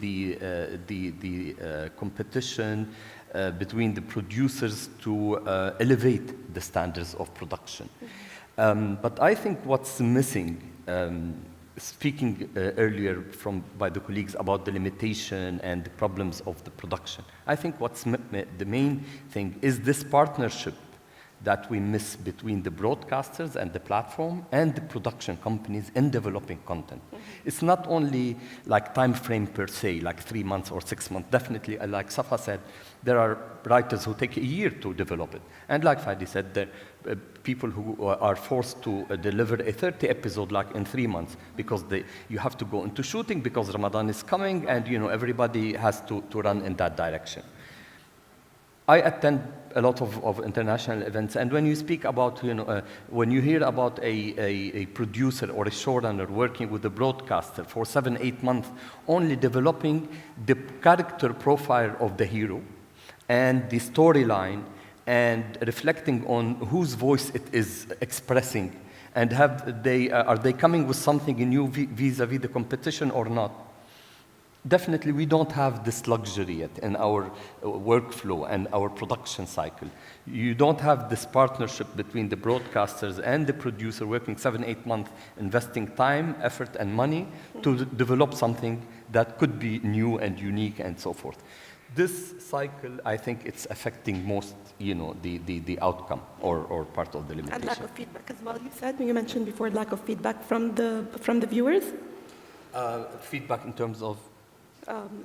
competition between the producers to elevate the standards of production. But I think what's missing, speaking earlier by the colleagues about the limitation and the problems of the production, I think what's the main thing is this partnership that we miss between the broadcasters and the platform and the production companies in developing content. It's not only like time frame per se, like 3 months or 6 months. Definitely, like Safa said, there are writers who take a year to develop it. And like Fadi said, there are people who are forced to deliver a 30 episode like in 3 months because you have to go into shooting because Ramadan is coming, and everybody has to run in that direction. I attend a lot of international events, and when you speak about, when you hear about a producer or a showrunner working with a broadcaster for 7-8 months, only developing the character profile of the hero and the storyline, and reflecting on whose voice it is expressing, and are they coming with something new vis-a-vis the competition or not? Definitely, we don't have this luxury yet in our workflow and our production cycle. You don't have this partnership between the broadcasters and the producer working 7-8 months, investing time, effort, and money to develop something that could be new and unique and so forth. This cycle, I think it's affecting most, the outcome or part of the limitation. And lack of feedback as well. You mentioned before lack of feedback from the viewers. Feedback in terms of.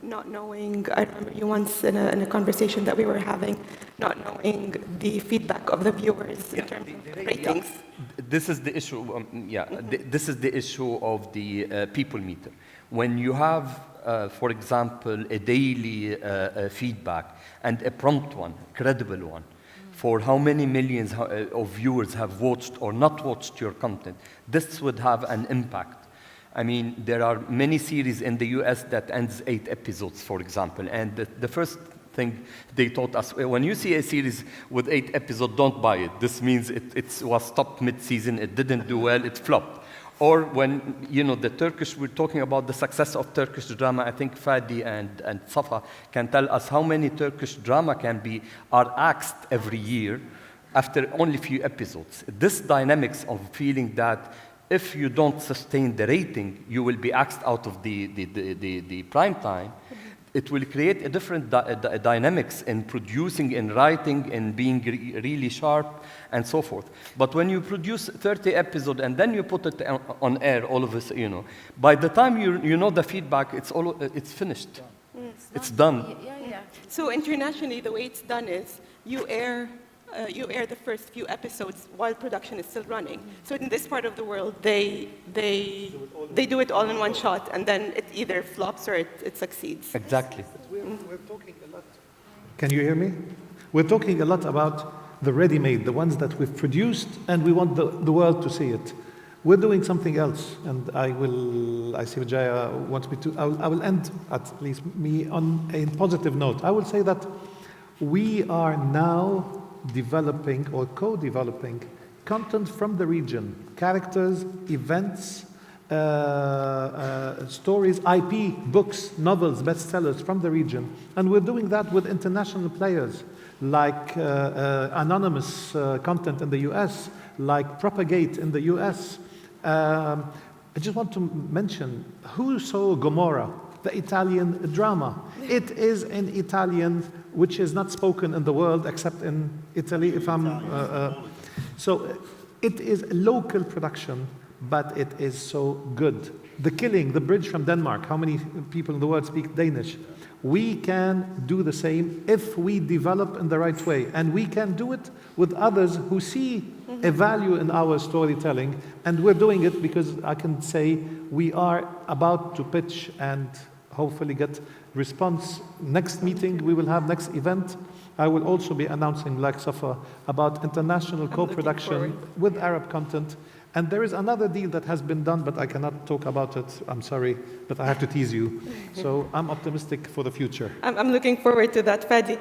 Not knowing, I remember you once in a conversation that we were having, not knowing the feedback of the viewers in terms of ratings. This is the issue, this is the issue of the people meter. When you have, for example, a daily feedback and a prompt one, credible one, for how many millions of viewers have watched or not watched your content, this would have an impact. I mean, there are many series in the US that ends 8 episodes, for example, and the first thing they taught us, when you see a series with 8 episodes, don't buy it. This means it was stopped mid-season, it didn't do well, it flopped. Or when, the Turkish, we're talking about the success of Turkish drama, I think Fadi and Safa can tell us how many Turkish drama are axed every year after only few episodes. This dynamics of feeling that if you don't sustain the rating, you will be axed out of the prime time. It will create a different dynamics in producing, in writing, in being really sharp, and so forth. But when you produce 30 episodes and then you put it on air, all of us, by the time you know the feedback, it's finished. It's done. Yeah. So internationally, the way it's done is you air the first few episodes while production is still running. So in this part of the world, they do it all in one shot, and then it either flops or it succeeds. Exactly. We're talking a lot. Can you hear me? We're talking a lot about the ready-made, the ones that we've produced, and we want the world to see it. We're doing something else, and I see Vijaya wants me to. I will end, at least me, on a positive note. I will say that we are now developing or co-developing content from the region, characters, events, stories, IP, books, novels, bestsellers from the region. And we're doing that with international players like anonymous content in the US, like Propagate in the US. I just want to mention, who saw Gomorrah, the Italian drama? It is in Italian, which is not spoken in the world except in Italy, if I'm... so it is a local production, but it is so good. The Killing, The Bridge from Denmark. How many people in the world speak Danish? We can do the same if we develop in the right way. And we can do it with others who see a value in our storytelling. And we're doing it because I can say we are about to pitch and hopefully get response. Next meeting we will have, next event, I will also be announcing, like Safa, about international co-production with Arab content. And there is another deal that has been done, but I cannot talk about it. I'm sorry, but I have to tease you. So I'm optimistic for the future. I'm looking forward to that, Fadi.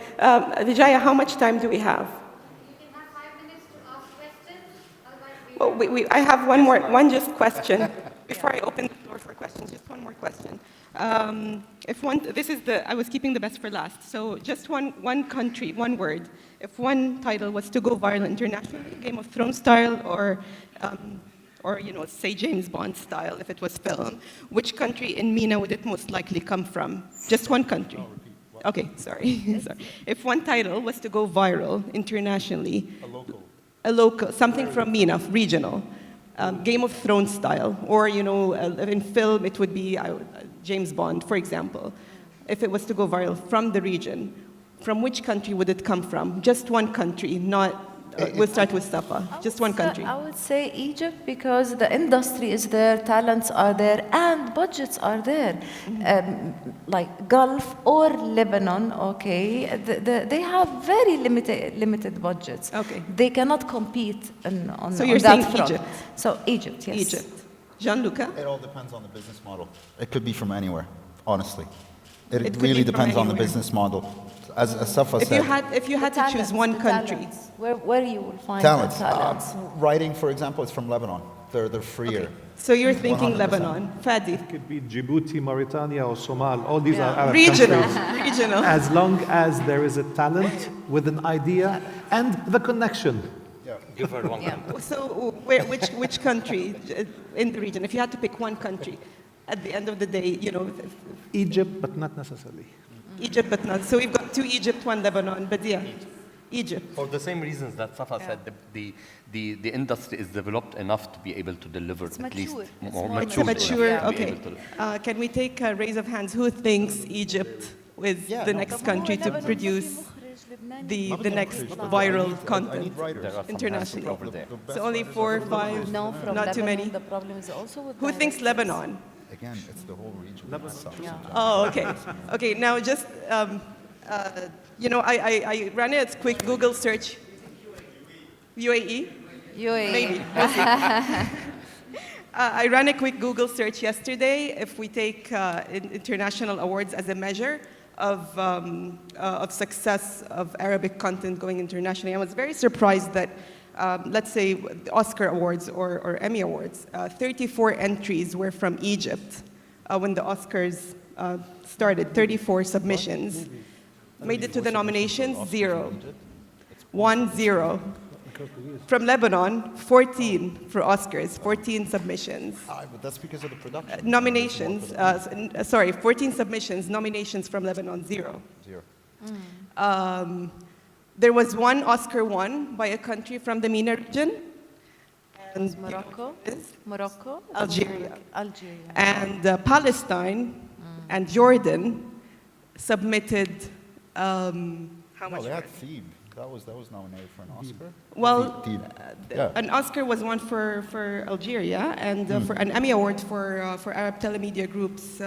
Vijaya, how much time do we have? You can have 5 minutes to ask questions. Well, Otherwise, I have one just question before I open the floor for questions. Just one more question. I was keeping the best for last. So just one country, one word. If one title was to go viral internationally, Game of Thrones style, or say James Bond style, if it was film, which country in MENA would it most likely come from? Just one country. Okay, sorry. Sorry. If one title was to go viral internationally, a local, something from MENA, regional, Game of Thrones style, or in film it would be James Bond, for example. If it was to go viral from the region, from which country would it come from? Just one country, not. We'll start with Safa. Just one country. I would say Egypt, because the industry is there, talents are there, and budgets are there. Like Gulf or Lebanon, okay, they have very limited budgets. Okay. They cannot compete on So you're that saying front. Egypt? So Egypt, yes. Egypt. Gianluca? It all depends on the business model. It could be from anywhere, honestly. It could really be from depends on the anywhere. business model. As Safa If said, you had to choose one country. Talents. Where you will find talents. the talents. Writing, for example, is from Lebanon. They're freer. So you're thinking 100%. Lebanon. Fadi? It could be Djibouti, Mauritania, or Somal. All these are Arab Regional. countries. Regional. As long as there is a talent with an idea and the connection. Give her one. Yeah. So which country in the region? If you had to pick one country, at the end of the day, Egypt, but not necessarily. Egypt, but not. So we've got two Egypt, one Lebanon, but yeah, Egypt. For the same reasons that Safa said, the industry is developed enough to be able to deliver It's at least mature. It's more more It's mature. mature. enough to be Okay. able to- Can we take a raise of hands? Who thinks Egypt is the next country to produce the next viral content There are some internationally? answers over there. So only 4 or 5, No, from not too Lebanon, many. the problem is also with Who thinks directors. Lebanon? Again, it's the whole region. Yeah. Oh, okay. Okay, now just, I ran a quick Google search. UAE? UAE. Maybe. We'll see. I ran a quick Google search yesterday. If we take international awards as a measure of success of Arabic content going internationally, I was very surprised that, let's say, the Oscar Awards or Emmy Awards, 34 entries were from Egypt when the Oscars started, 34 submissions. Made it to the nominations, 0. 1-0. From Lebanon, 14 for Oscars, 14 submissions. But that's because of the production. Nominations, 14 submissions, nominations from Lebanon, 0. 0. There was one Oscar won by a country from the MENA region. And Morocco? Morocco? Algeria. Algeria. And Palestine and Jordan submitted, how No, much? they had Thebe. That was nominated for an Oscar. Well, Thebe. Yeah. an Oscar was won for Algeria, and for an Emmy Award for Arab telemedia groups,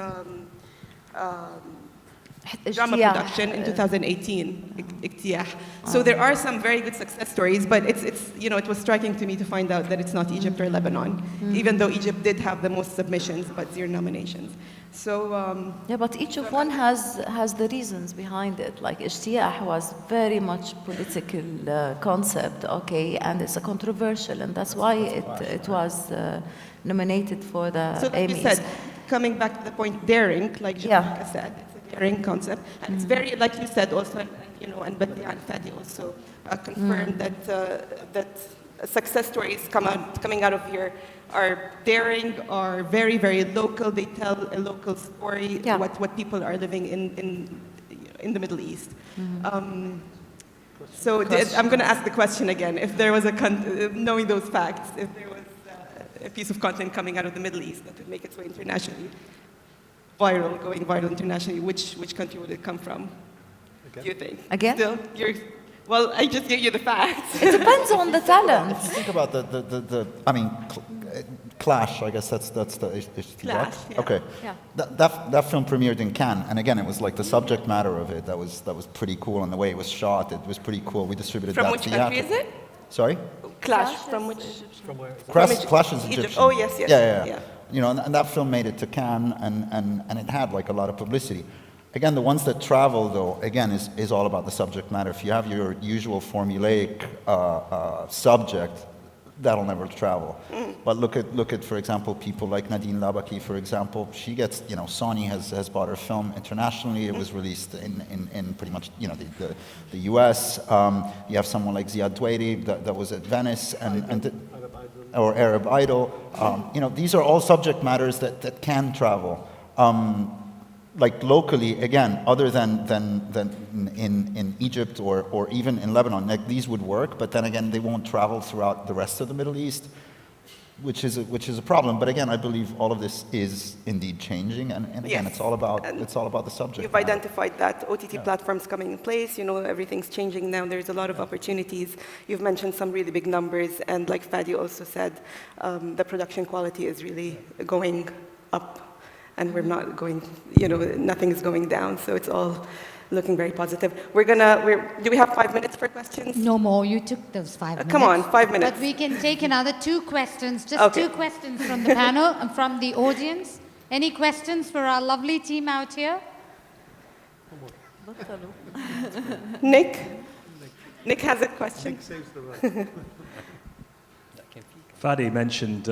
drama اجتياح. production in 2018, اجتياح. So there are some very good success stories, but it was striking to me to find out that it's not Egypt or Lebanon, even though Egypt did have the most submissions, but 0 nominations. So, Yeah, but each of one has the reasons behind it. Like اجتياح was very much political concept, okay, and it's a controversial, and that's why it was nominated for the so like you Emmys. said, coming back to the point, daring, like Jamaica Yeah. said, it's a daring concept, and it's very, like you said also, and Badi and Fadi also confirmed that success stories coming out of here are daring, are very, very local. They tell a local story, Yeah. what people are living in the Middle East. So I'm going to ask the question again. If there was knowing those facts, if there was a piece of content coming out of the Middle East that would make its way internationally, going viral internationally, which country would it come from? Do you think? Again? Still, well, I just gave you the facts. It depends on the talent. If you think about Clash, I guess that's the Clash, yeah. Okay. Yeah. That film premiered in Cannes, and again, it was like the subject matter of it that was pretty cool, and the way it was shot, it was pretty cool. We distributed From that which country is it? Sorry? Clash. From which? Clash is Egyptian. Egypt. Oh, yes. Yeah. You know, and that film made it to Cannes, and it had like a lot of publicity. Again, the ones that travel, though, again, is all about the subject matter. If you have your usual formulaic subject, that'll never travel. But look at, for example, people like Nadine Labaki, for example. She gets, Sony has bought her film internationally. It was released in pretty much, the U.S. You have someone like Ziad Dwairi that was at Venice or Arab Idol. These are all subject matters that can travel. Like locally, again, other than in Egypt or even in Lebanon, like these would work, but then again, they won't travel throughout the rest of the Middle East, which is a problem. But again, I believe all of this is indeed changing, and again, Yes. it's all about the subject. You've identified that OTT platforms coming in place. Everything's changing now. There's a lot of opportunities. You've mentioned some really big numbers, and like Fadi also said, the production quality is really going up. And we're not going, nothing is going down. So it's all looking very positive. Do we have 5 minutes for questions? No more. You took those 5 minutes. Come on, 5 minutes. But we can take another 2 questions, just Okay. 2 questions from the panel and from the audience. Any questions for our lovely team out here? Nick has a question. Fadi mentioned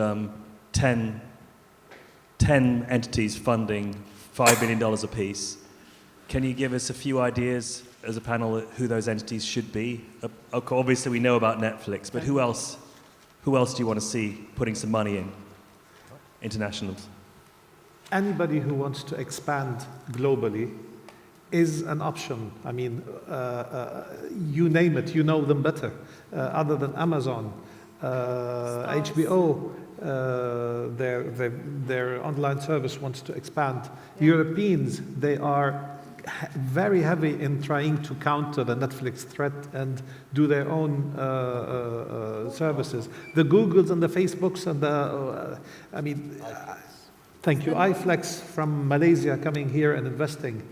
10 entities funding $5 billion apiece. Can you give us a few ideas as a panel who those entities should be? Obviously, we know about Netflix, but who else do you want to see putting some money in? Internationals. Anybody who wants to expand globally is an option. I mean, you name it, you know them better. Other than Amazon, HBO, their online service wants to expand. Europeans, they are very heavy in trying to counter the Netflix threat and do their own services. The Googles and the Facebooks and thank you, iFlex from Malaysia coming here and investing.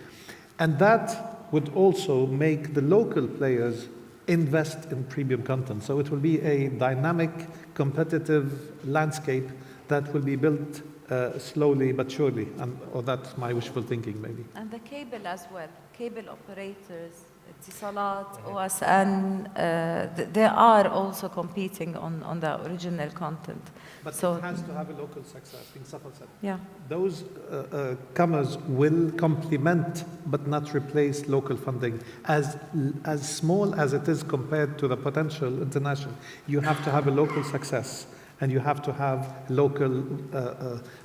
And that would also make the local players invest in premium content. So it will be a dynamic, competitive landscape that will be built slowly but surely. Or that's my wishful thinking, maybe. And the cable as well, cable operators, Etisalat, OSN, they are also competing on the original content. But So, it has to have a local success, I think Safar said. yeah. Those comers will complement but not replace local funding. As small as it is compared to the potential international, you have to have a local success and you have to have local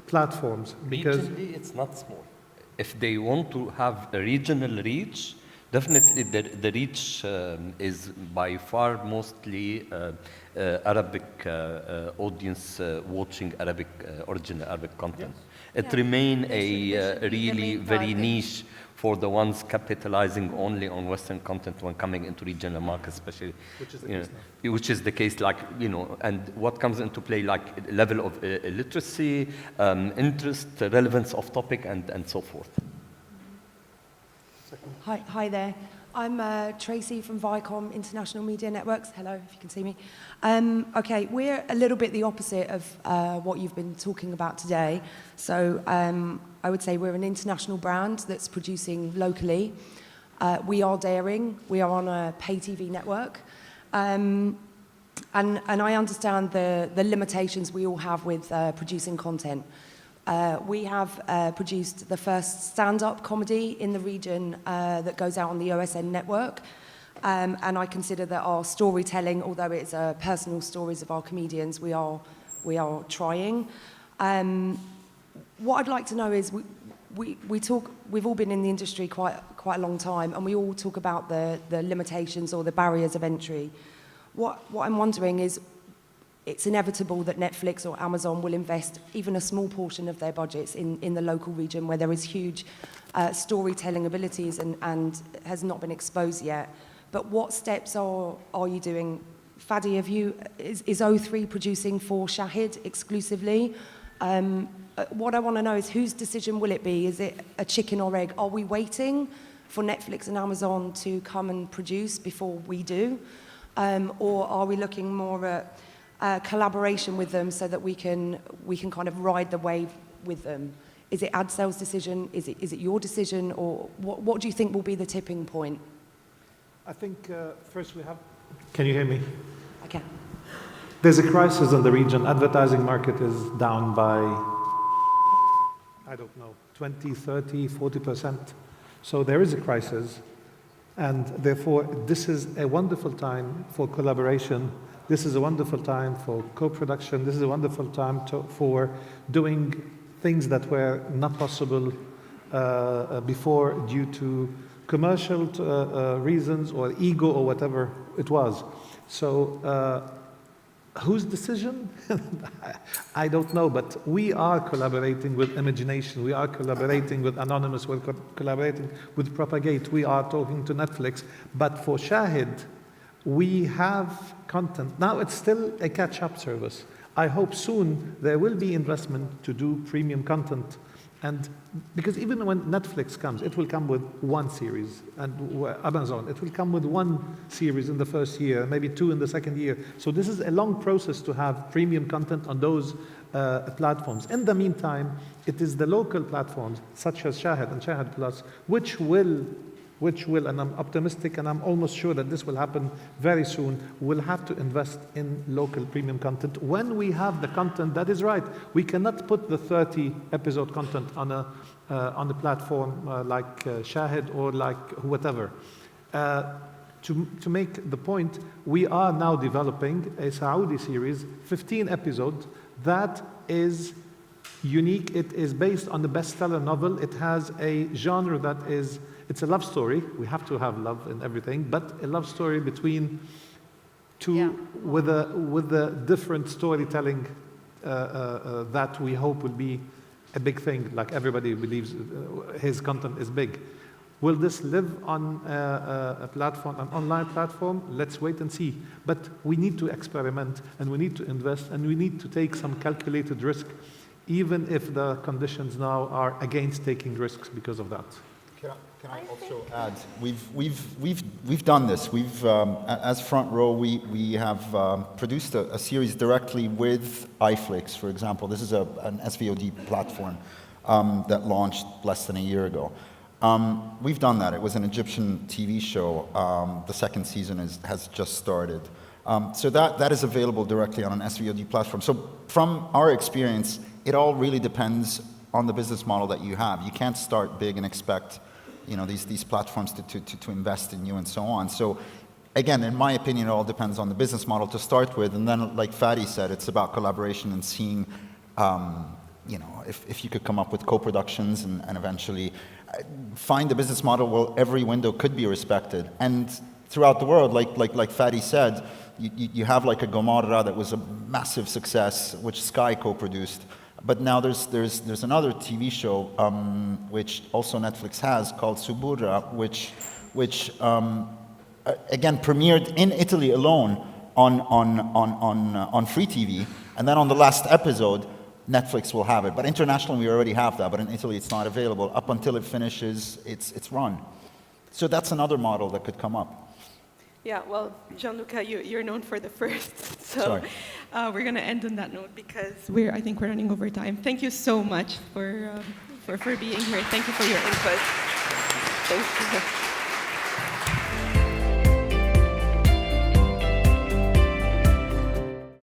platforms because Regionally, it's not small. If they want to have a regional reach, definitely the reach is by far mostly Arabic audience watching original Arabic content. It remains a really very niche for the ones capitalizing only on Western content when coming into regional markets, especially, which is the case, and what comes into play, like level of literacy, interest, relevance of topic, and so forth. Hi there. I'm Tracy from Viacom International Media Networks. Hello, if you can see me. Okay, we're a little bit the opposite of what you've been talking about today. So I would say we're an international brand that's producing locally. We are daring. We are on a pay TV network. And I understand the limitations we all have with producing content. We have produced the first stand-up comedy in the region that goes out on the OSN network. And I consider that our storytelling, although it's personal stories of our comedians, we are trying. What I'd like to know is, we've all been in the industry quite a long time, and we all talk about the limitations or the barriers of entry. What I'm wondering is, it's inevitable that Netflix or Amazon will invest even a small portion of their budgets in the local region where there is huge storytelling abilities and has not been exposed yet. But what steps are you doing? Fadi, is O3 producing for Shahid exclusively? What I want to know is, whose decision will it be? Is it a chicken or egg? Are we waiting for Netflix and Amazon to come and produce before we do? Or are we looking more at collaboration with them so that we can kind of ride the wave with them? Is it ad sales decision? Is it your decision? Or what do you think will be the tipping point? I think first we have... Can you hear me? I can. There's a crisis in the region. Advertising market is down by, I don't know, 20, 30, 40%. So there is a crisis. And therefore, this is a wonderful time for collaboration. This is a wonderful time for co-production. This is a wonderful time for doing things that were not possible before due to commercial reasons or ego or whatever it was. So whose decision? I don't know, but we are collaborating with Imagination. We are collaborating with Anonymous. We're collaborating with Propagate. We are talking to Netflix. But for Shahid, we have content. Now it's still a catch-up service. I hope soon there will be investment to do premium content. And because even when Netflix comes, it will come with one series. And Amazon, it will come with one series in the first year, maybe two in the second year. So this is a long process to have premium content on those platforms. In the meantime, it is the local platforms, such as Shahid and Shahid Plus, which will, and I'm optimistic and I'm almost sure that this will happen very soon, will have to invest in local premium content when we have the content that is right. We cannot put the 30 episode content on a platform like Shahid or like whatever. To make the point, we are now developing a Saudi series, 15 episodes, that is unique. It is based on the bestseller novel. It has a genre that is, it's a love story. We have to have love in everything, but a love story between two with a different storytelling that we hope will be a big thing, like everybody believes his content is big. Will this live on a platform, an online platform? Let's wait and see. But we need to experiment, and we need to invest, and we need to take some calculated risk, even if the conditions now are against taking risks because of that. Can I also add? We've done this. We've as Front Row, we have produced a series directly with iFlix, for example. This is an SVOD platform that launched less than a year ago. We've done that. It was an Egyptian TV show. The second season has just started. So that is available directly on an SVOD platform. So from our experience, it all really depends on the business model that you have. You can't start big and expect, you know, these platforms to invest in you and so on. So again, in my opinion, it all depends on the business model to start with. And then, like Fadi said, it's about collaboration and seeing, you know, if you could come up with co-productions and eventually find a business model where every window could be respected. And throughout the world, like Fadi said, you have like a Gomorra that was a massive success, which Sky co-produced. But now there's another TV show which also Netflix has called Suburra, which again premiered in Italy alone on free TV, and then on the last episode Netflix will have it. But internationally we already have that, but in Italy it's not available. Up until it finishes its run. So that's another model that could come up. Yeah, well, Gianluca, you're known for the first. So Sorry. we're going to end on that note because I think we're running over time. Thank you so much for being here. Thank you for your input. Thank you.